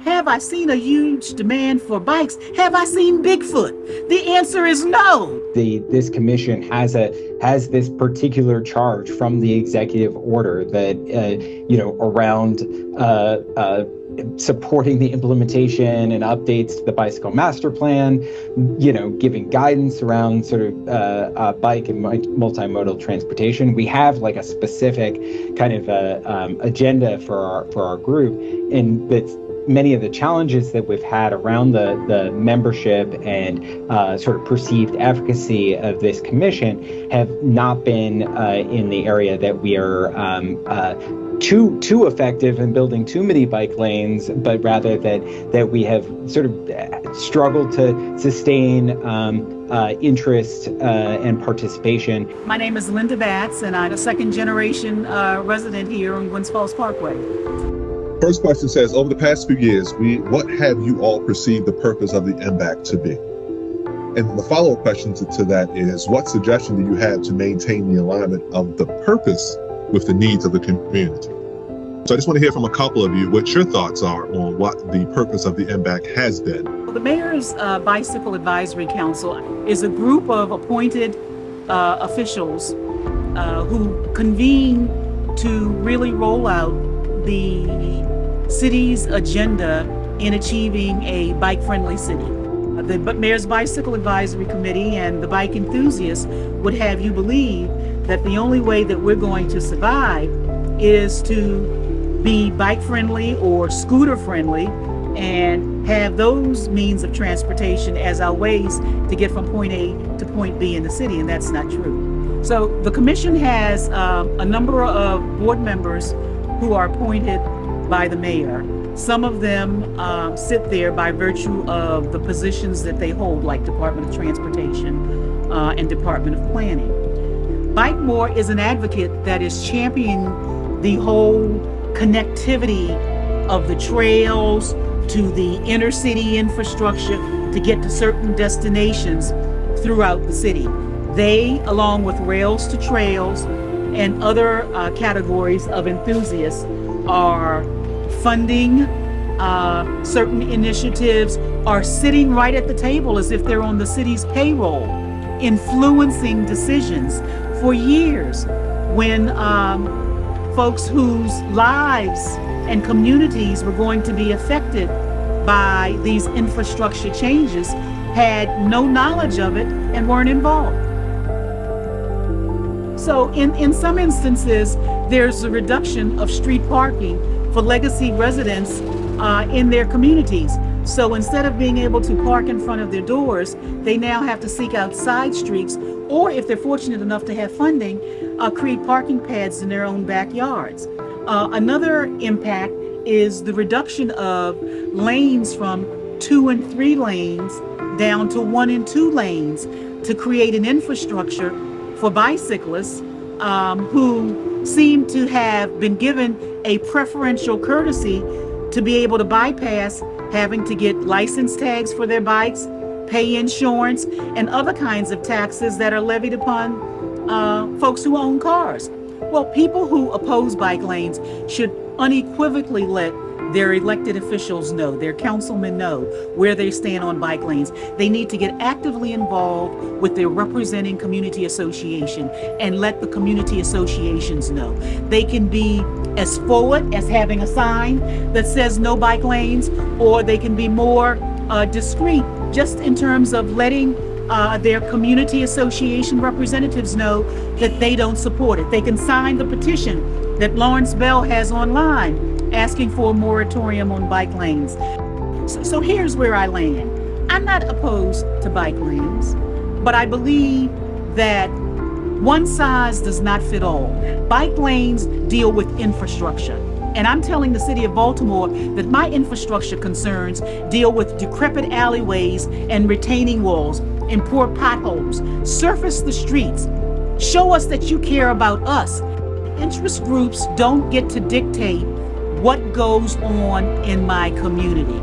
Have I seen a huge demand for bikes? Have I seen Bigfoot? The answer is no. This commission has this particular charge from the executive order that around supporting the implementation and updates to the bicycle master plan, giving guidance around sort of bike and multimodal transportation. We have like a specific kind of agenda for our group, and that's many of the challenges that we've had around the membership and sort of perceived efficacy of this commission have not been in the area that we are too effective in building too many bike lanes, but rather that we have sort of struggled to sustain interest and participation. My name is Linda Batts, and I'm a second-generation resident here on Gwynns Falls Parkway. First question says, over the past few years, what have you all perceived the purpose of the MBAC to be? And the follow-up question to that is, what suggestion do you have to maintain the alignment of the purpose with the needs of the community? So I just want to hear from a couple of you what your thoughts are on what the purpose of the MBAC has been. The Mayor's Bicycle Advisory Council is a group of appointed officials who convene to really roll out the city's agenda in achieving a bike-friendly city. The Mayor's Bicycle Advisory Committee and the bike enthusiasts would have you believe that the only way that we're going to survive is to be bike-friendly or scooter-friendly and have those means of transportation as our ways to get from point A to point B in the city, and that's not true. So the commission has a number of board members who are appointed by the mayor. Some of them sit there by virtue of the positions that they hold, like Department of Transportation and Department of Planning. Bike More is an advocate that is championing the whole connectivity of the trails to the inner city infrastructure to get to certain destinations throughout the city. They, along with Rails to Trails and other categories of enthusiasts, are funding certain initiatives, are sitting right at the table as if they're on the city's payroll, influencing decisions for years when folks whose lives and communities were going to be affected by these infrastructure changes had no knowledge of it and weren't involved. So in some instances, there's a reduction of street parking for legacy residents in their communities. So instead of being able to park in front of their doors, they now have to seek out side streets, or if they're fortunate enough to have funding, create parking pads in their own backyards. Another impact is the reduction of lanes from 2 and 3 lanes down to 1 and 2 lanes to create an infrastructure for bicyclists who seem to have been given a preferential courtesy to be able to bypass having to get license tags for their bikes, pay insurance, and other kinds of taxes that are levied upon folks who own cars. Well, people who oppose bike lanes should unequivocally let their elected officials know, their councilmen know where they stand on bike lanes. They need to get actively involved with their representing community association and let the community associations know. They can be as forward as having a sign that says no bike lanes, or they can be more discreet just in terms of letting their community association representatives know that they don't support it. They can sign the petition that Lawrence Bell has online asking for a moratorium on bike lanes. So here's where I land. I'm not opposed to bike lanes, but I believe that one size does not fit all. Bike lanes deal with infrastructure. And I'm telling the city of Baltimore that my infrastructure concerns deal with decrepit alleyways and retaining walls and poor potholes. Surface the streets. Show us that you care about us. Interest groups don't get to dictate what goes on in my community.